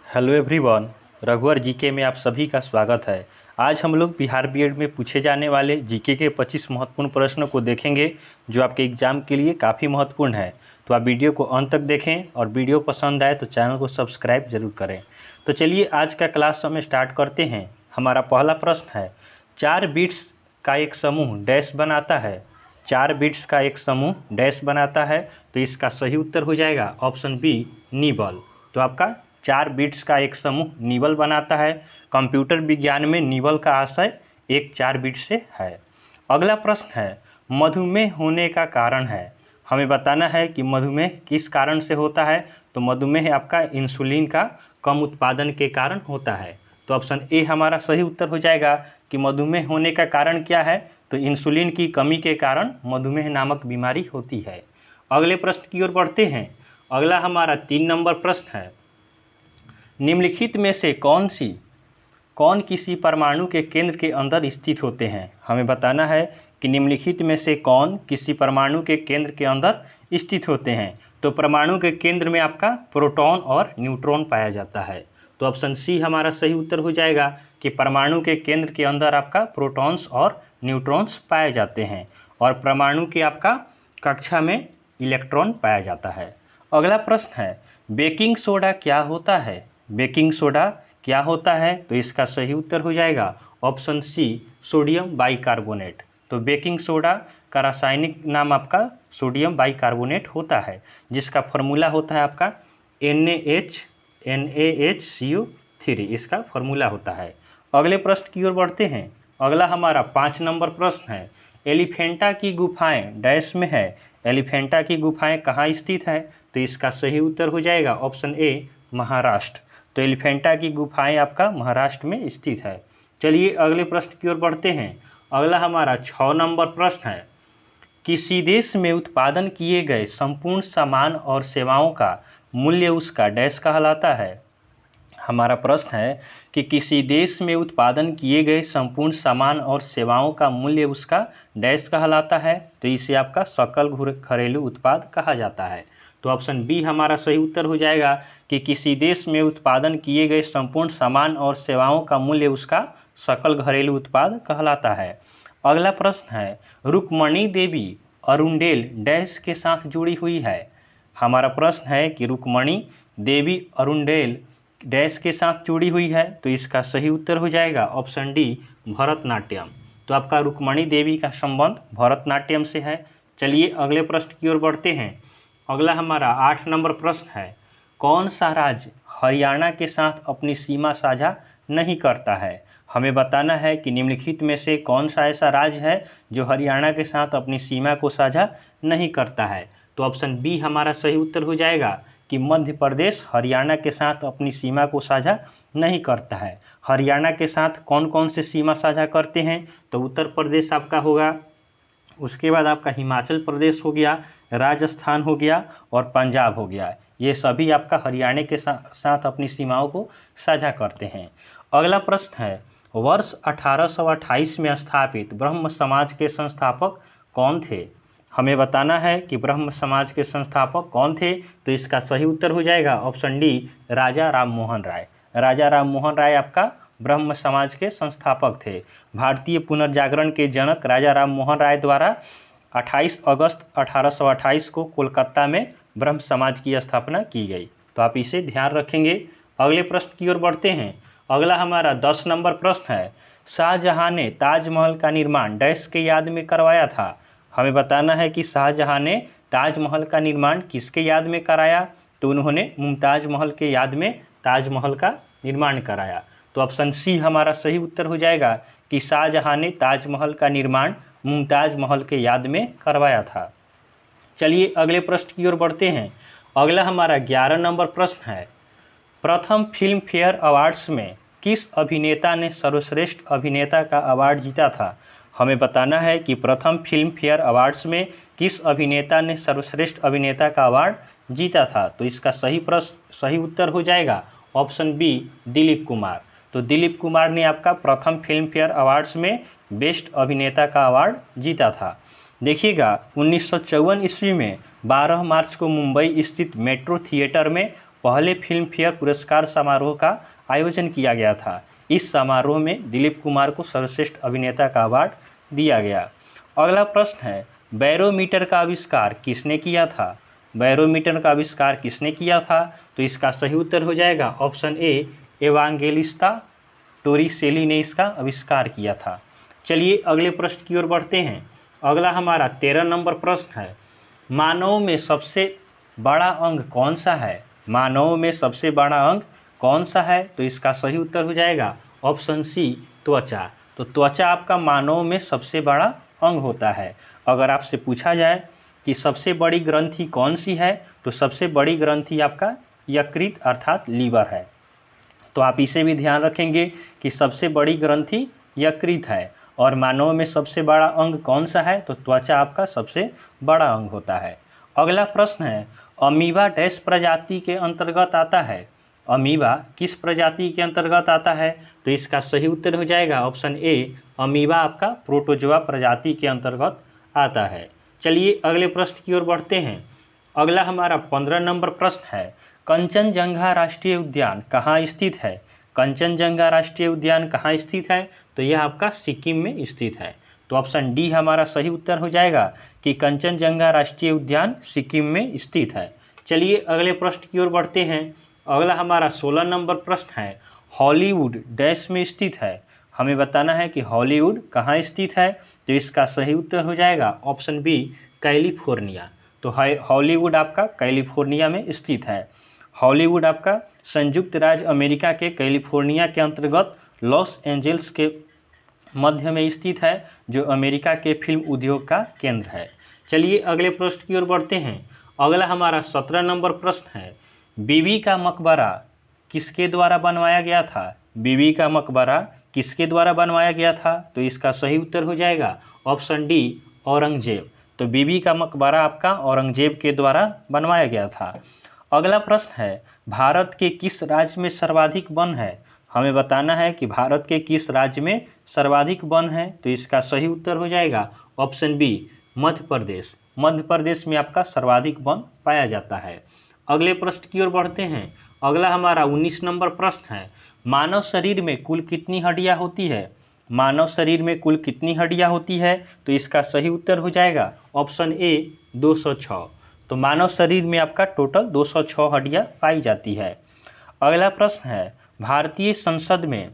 Hello everyone, रघुवर GK में आप सभी का स्वागत है। आज हम लोग बिहार बीएड में पूछे जाने वाले जीके के 25 महत्वपूर्ण प्रश्नों को देखेंगे जो आपके एग्जाम के लिए काफ़ी महत्वपूर्ण है। तो आप वीडियो को अंत तक देखें और वीडियो पसंद आए तो चैनल को सब्सक्राइब जरूर करें। तो चलिए आज का क्लास हम स्टार्ट करते हैं। हमारा पहला प्रश्न है, 4 बिट्स का एक समूह डैश बनाता है। 4 बिट्स का एक समूह डैश बनाता है, तो इसका सही उत्तर हो जाएगा ऑप्शन बी, निबल। तो आपका 4 बिट्स का एक समूह निबल बनाता है। कंप्यूटर विज्ञान में निबल का आशय एक 4 बिट से है। अगला प्रश्न है, मधुमेह होने का कारण है। हमें बताना है कि मधुमेह किस कारण से होता है। तो मधुमेह आपका इंसुलिन का कम उत्पादन के कारण होता है। तो ऑप्शन ए हमारा सही उत्तर हो जाएगा कि मधुमेह होने का कारण क्या है। तो इंसुलिन की कमी के कारण मधुमेह नामक बीमारी होती है। अगले प्रश्न की ओर बढ़ते हैं। अगला हमारा 3 नंबर प्रश्न है, निम्नलिखित में से कौन किसी परमाणु के केंद्र के अंदर स्थित होते हैं। हमें बताना है कि निम्नलिखित में से कौन किसी परमाणु के केंद्र के अंदर स्थित होते हैं। तो परमाणु के केंद्र में आपका प्रोटॉन और न्यूट्रॉन पाया जाता है। तो ऑप्शन सी हमारा सही उत्तर हो जाएगा कि परमाणु के केंद्र के अंदर आपका प्रोटॉन्स और न्यूट्रॉन्स पाए जाते हैं और परमाणु के आपका कक्षा में इलेक्ट्रॉन पाया जाता है। अगला प्रश्न है, बेकिंग सोडा क्या होता है। बेकिंग सोडा क्या होता है। तो इसका सही उत्तर हो जाएगा ऑप्शन सी, सोडियम बाइकार्बोनेट। तो बेकिंग सोडा का रासायनिक नाम आपका सोडियम बाइकार्बोनेट होता है, जिसका फॉर्मूला होता है आपका NaHCO3। इसका फॉर्मूला होता है। अगले प्रश्न की ओर बढ़ते हैं। अगला हमारा 5 नंबर प्रश्न है, एलिफेंटा की गुफाएं डैश में है। एलिफेंटा की गुफाएं कहाँ स्थित है। तो इसका सही उत्तर हो जाएगा ऑप्शन ए, महाराष्ट्र। तो एलिफेंटा की गुफाएं आपका महाराष्ट्र में स्थित है। चलिए अगले प्रश्न की ओर बढ़ते हैं। अगला हमारा 6 नंबर प्रश्न है, किसी देश में उत्पादन किए गए संपूर्ण सामान और सेवाओं का मूल्य उसका डैश कहलाता है। हमारा प्रश्न है कि किसी देश में उत्पादन किए गए संपूर्ण सामान और सेवाओं का मूल्य उसका डैश कहलाता है। तो इसे आपका सकल घरेलू उत्पाद कहा जाता है। तो ऑप्शन बी हमारा सही उत्तर हो जाएगा कि किसी देश में उत्पादन किए गए संपूर्ण सामान और सेवाओं का मूल्य उसका सकल घरेलू उत्पाद कहलाता है। अगला प्रश्न है, रुक्मणी देवी अरुंडेल डैश के साथ जुड़ी हुई है। हमारा प्रश्न है कि रुक्मणी देवी अरुंडेल डैश के साथ जुड़ी हुई है। तो इसका सही उत्तर हो जाएगा ऑप्शन डी, भरतनाट्यम। तो आपका रुक्मणी देवी का संबंध भरतनाट्यम से है। चलिए अगले प्रश्न की ओर बढ़ते हैं। अगला हमारा 8 नंबर प्रश्न है, कौन सा राज्य हरियाणा के साथ अपनी सीमा साझा नहीं करता है। हमें बताना है कि निम्नलिखित में से कौन सा ऐसा राज्य है जो हरियाणा के साथ अपनी सीमा को साझा नहीं करता है। तो ऑप्शन बी हमारा सही उत्तर हो जाएगा कि मध्य प्रदेश हरियाणा के साथ अपनी सीमा को साझा नहीं करता है। हरियाणा के साथ कौन कौन से सीमा साझा करते हैं। तो उत्तर प्रदेश आपका होगा, उसके बाद आपका हिमाचल प्रदेश हो गया, राजस्थान हो गया और पंजाब हो गया। ये सभी आपका हरियाणा के साथ अपनी सीमाओं को साझा करते हैं। अगला प्रश्न है, वर्ष 1828 में स्थापित ब्रह्म समाज के संस्थापक कौन थे। हमें बताना है कि ब्रह्म समाज के संस्थापक कौन थे। तो इसका सही उत्तर हो जाएगा ऑप्शन डी, राजा राम मोहन राय। राजा राम मोहन राय आपका ब्रह्म समाज के संस्थापक थे। भारतीय पुनर्जागरण के जनक राजा राम मोहन राय द्वारा 28 अगस्त 1828 को कोलकाता में ब्रह्म समाज की स्थापना की गई। तो आप इसे ध्यान रखेंगे। अगले प्रश्न की ओर बढ़ते हैं। अगला हमारा 10 नंबर प्रश्न है, शाहजहां ने ताजमहल का निर्माण डैश के याद में करवाया था। हमें बताना है कि शाहजहां ने ताजमहल का निर्माण किसके याद में कराया। तो उन्होंने मुमताज महल के याद में ताजमहल का निर्माण कराया। तो ऑप्शन सी हमारा सही उत्तर हो जाएगा कि शाहजहां ने ताजमहल का निर्माण मुमताज महल के याद में करवाया था। चलिए अगले प्रश्न की ओर बढ़ते हैं। अगला हमारा 11 नंबर प्रश्न है, प्रथम फिल्म फेयर अवार्ड्स में किस अभिनेता ने सर्वश्रेष्ठ अभिनेता का अवार्ड जीता था। हमें बताना है कि प्रथम फिल्म फेयर अवार्ड्स में किस अभिनेता ने सर्वश्रेष्ठ अभिनेता का अवार्ड जीता था। तो इसका सही उत्तर हो जाएगा ऑप्शन बी, दिलीप कुमार। तो दिलीप कुमार ने आपका प्रथम फिल्म फेयर अवार्ड्स में बेस्ट अभिनेता का अवार्ड जीता था। देखिएगा 1954 ईस्वी में 12 मार्च को मुंबई स्थित मेट्रो थिएटर में पहले फिल्म फेयर पुरस्कार समारोह का आयोजन किया गया था। इस समारोह में दिलीप कुमार को सर्वश्रेष्ठ अभिनेता का अवार्ड दिया गया। अगला प्रश्न है, बैरोमीटर का आविष्कार किसने किया था? बैरोमीटर का आविष्कार किसने किया था? तो इसका सही उत्तर हो जाएगा ऑप्शन ए, एवांजेलिस्ता टोरिसेली ने इसका आविष्कार किया था। चलिए अगले प्रश्न की ओर बढ़ते हैं। अगला हमारा 13 नंबर प्रश्न है, मानव में सबसे बड़ा अंग कौन सा है? मानव में सबसे बड़ा अंग कौन सा है? तो इसका सही उत्तर हो जाएगा ऑप्शन सी, त्वचा। तो त्वचा आपका मानव में सबसे बड़ा अंग होता है। अगर आपसे पूछा जाए कि सबसे बड़ी ग्रंथि कौन सी है, तो सबसे बड़ी ग्रंथि आपका यकृत अर्थात लीवर है। तो आप इसे भी ध्यान रखेंगे कि सबसे बड़ी ग्रंथि यकृत है। और मानव में सबसे बड़ा अंग कौन सा है? तो त्वचा आपका सबसे बड़ा अंग होता है। अगला प्रश्न है, अमीबा डैश प्रजाति के अंतर्गत आता है? अमीबा किस प्रजाति के अंतर्गत आता है? तो इसका सही उत्तर हो जाएगा ऑप्शन ए, अमीबा आपका प्रोटोजोआ प्रजाति के अंतर्गत आता है। चलिए अगले प्रश्न की ओर बढ़ते हैं। अगला हमारा 15 नंबर प्रश्न है, कंचनजंगा राष्ट्रीय उद्यान कहाँ स्थित है? कंचनजंगा राष्ट्रीय उद्यान कहाँ स्थित है? तो यह आपका सिक्किम में स्थित है। तो ऑप्शन डी हमारा सही उत्तर हो जाएगा कि कंचनजंगा राष्ट्रीय उद्यान सिक्किम में स्थित है। चलिए अगले प्रश्न की ओर बढ़ते हैं। अगला हमारा 16 नंबर प्रश्न है, हॉलीवुड डैश में स्थित है? हमें बताना है कि हॉलीवुड कहाँ स्थित है। तो इसका सही उत्तर हो जाएगा ऑप्शन बी, कैलिफोर्निया। तो हॉलीवुड आपका कैलिफोर्निया में स्थित है। हॉलीवुड आपका संयुक्त राज्य अमेरिका के कैलिफोर्निया के अंतर्गत लॉस एंजल्स के मध्य में स्थित है, जो अमेरिका के फिल्म उद्योग का केंद्र है। चलिए अगले प्रश्न की ओर बढ़ते हैं। अगला हमारा 17 नंबर प्रश्न है, बीबी का मकबरा किसके द्वारा बनवाया गया था? बीबी का मकबरा किसके द्वारा बनवाया गया था? तो इसका सही उत्तर हो जाएगा ऑप्शन डी, औरंगजेब। तो बीबी का मकबरा आपका औरंगजेब के द्वारा बनवाया गया था। अगला प्रश्न है, भारत के किस राज्य में सर्वाधिक वन है? हमें बताना है कि भारत के किस राज्य में सर्वाधिक वन है। तो इसका सही उत्तर हो जाएगा ऑप्शन बी, मध्य प्रदेश। मध्य प्रदेश में आपका सर्वाधिक वन पाया जाता है। अगले प्रश्न की ओर बढ़ते हैं। अगला हमारा 19 नंबर प्रश्न है, मानव शरीर में कुल कितनी हड्डियां होती है? मानव शरीर में कुल कितनी हड्डियां होती है? तो इसका सही उत्तर हो जाएगा ऑप्शन ए, 206। तो मानव शरीर में आपका टोटल 206 हड्डियां पाई जाती है। अगला प्रश्न है, भारतीय संसद में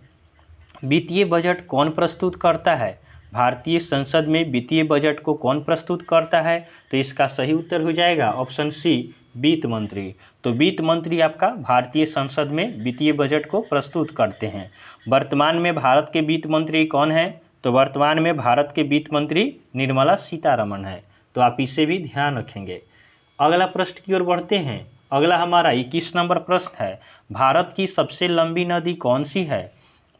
वित्तीय बजट कौन प्रस्तुत करता है? भारतीय संसद में वित्तीय बजट को कौन प्रस्तुत करता है? तो इसका सही उत्तर हो जाएगा ऑप्शन सी, वित्त मंत्री। तो वित्त मंत्री आपका भारतीय संसद में वित्तीय बजट को प्रस्तुत करते हैं। वर्तमान में भारत के वित्त मंत्री कौन है? तो वर्तमान में भारत के वित्त मंत्री निर्मला सीतारमण है। तो आप इसे भी ध्यान रखेंगे। अगला प्रश्न की ओर बढ़ते हैं। अगला हमारा 21 नंबर प्रश्न है, भारत की सबसे लंबी नदी कौन सी है?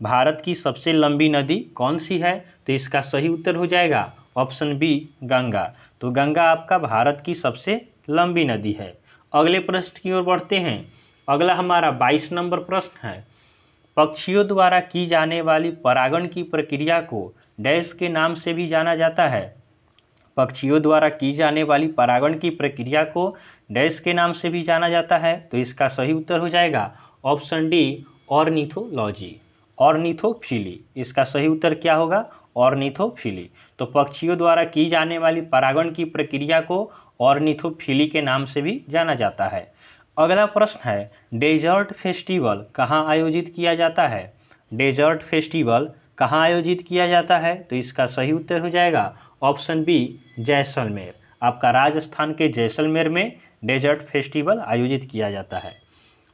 भारत की सबसे लंबी नदी कौन सी है? तो इसका सही उत्तर हो जाएगा ऑप्शन बी, गंगा। तो गंगा आपका भारत की सबसे लंबी नदी है। अगले प्रश्न की ओर बढ़ते हैं। अगला हमारा 22 नंबर प्रश्न है, पक्षियों द्वारा की जाने वाली परागण की प्रक्रिया को डैश के नाम से भी जाना जाता है? पक्षियों द्वारा की जाने वाली परागण की प्रक्रिया को डैश के नाम से भी जाना जाता है। तो इसका सही उत्तर हो जाएगा ऑप्शन डी, ऑर्निथोलॉजी, ऑर्निथोफिली। इसका सही उत्तर क्या होगा? ऑर्निथोफिली। तो पक्षियों द्वारा की जाने वाली परागण की प्रक्रिया को ऑर्निथोफिली के नाम से भी जाना जाता है। अगला प्रश्न है, डेजर्ट फेस्टिवल कहाँ आयोजित किया जाता है? डेजर्ट फेस्टिवल कहाँ आयोजित किया जाता है? तो इसका सही उत्तर हो जाएगा ऑप्शन बी, जैसलमेर। आपका राजस्थान के जैसलमेर में डेजर्ट फेस्टिवल आयोजित किया जाता है।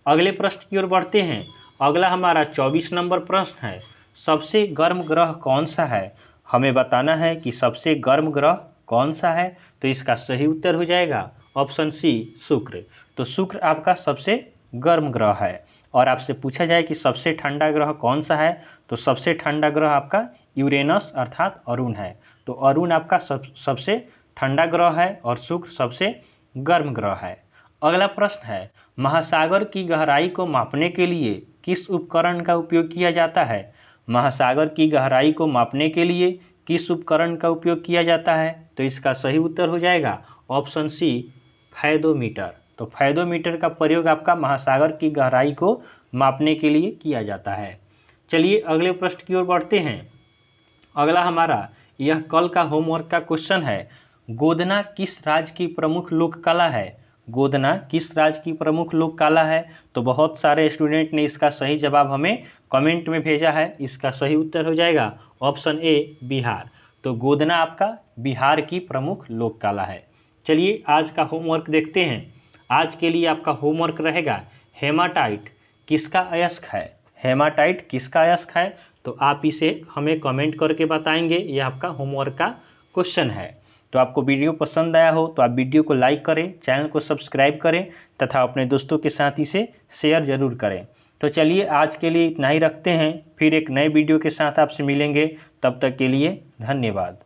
अगले प्रश्न की ओर बढ़ते हैं। अगला हमारा 24 नंबर प्रश्न है, सबसे गर्म ग्रह कौन सा है? हमें बताना है कि सबसे गर्म ग्रह कौन सा है। तो इसका सही उत्तर हो जाएगा ऑप्शन सी, शुक्र। तो शुक्र आपका सबसे गर्म ग्रह है। और आपसे पूछा जाए कि सबसे ठंडा ग्रह कौन सा है, तो सबसे ठंडा ग्रह आपका यूरेनस अर्थात अरुण है। तो अरुण आपका सबसे ठंडा ग्रह है और शुक्र सबसे गर्म ग्रह है। अगला प्रश्न है, महासागर की गहराई को मापने के लिए किस उपकरण का उपयोग किया जाता है? महासागर की गहराई को मापने के लिए किस उपकरण का उपयोग किया जाता है? तो इसका सही उत्तर हो जाएगा ऑप्शन सी, फैदोमीटर। तो फायदोमीटर का प्रयोग आपका महासागर की गहराई को मापने के लिए किया जाता है। चलिए अगले प्रश्न की ओर बढ़ते हैं। अगला हमारा यह कल का होमवर्क का क्वेश्चन है, गोदना किस राज्य की प्रमुख लोक कला है? गोदना किस राज्य की प्रमुख लोक कला है? तो बहुत सारे स्टूडेंट ने इसका सही जवाब हमें कमेंट में भेजा है। इसका सही उत्तर हो जाएगा ऑप्शन ए बिहार। तो गोदना आपका बिहार की प्रमुख लोक कला है। चलिए आज का होमवर्क देखते हैं। आज के लिए आपका होमवर्क रहेगा, हेमाटाइट किसका अयस्क है? हेमाटाइट किसका अयस्क है? तो आप इसे हमें कमेंट करके बताएंगे। यह आपका होमवर्क का क्वेश्चन है। तो आपको वीडियो पसंद आया हो तो आप वीडियो को लाइक करें, चैनल को सब्सक्राइब करें तथा अपने दोस्तों के साथ इसे शेयर जरूर करें। तो चलिए आज के लिए इतना ही रखते हैं, फिर एक नए वीडियो के साथ आपसे मिलेंगे। तब तक के लिए धन्यवाद।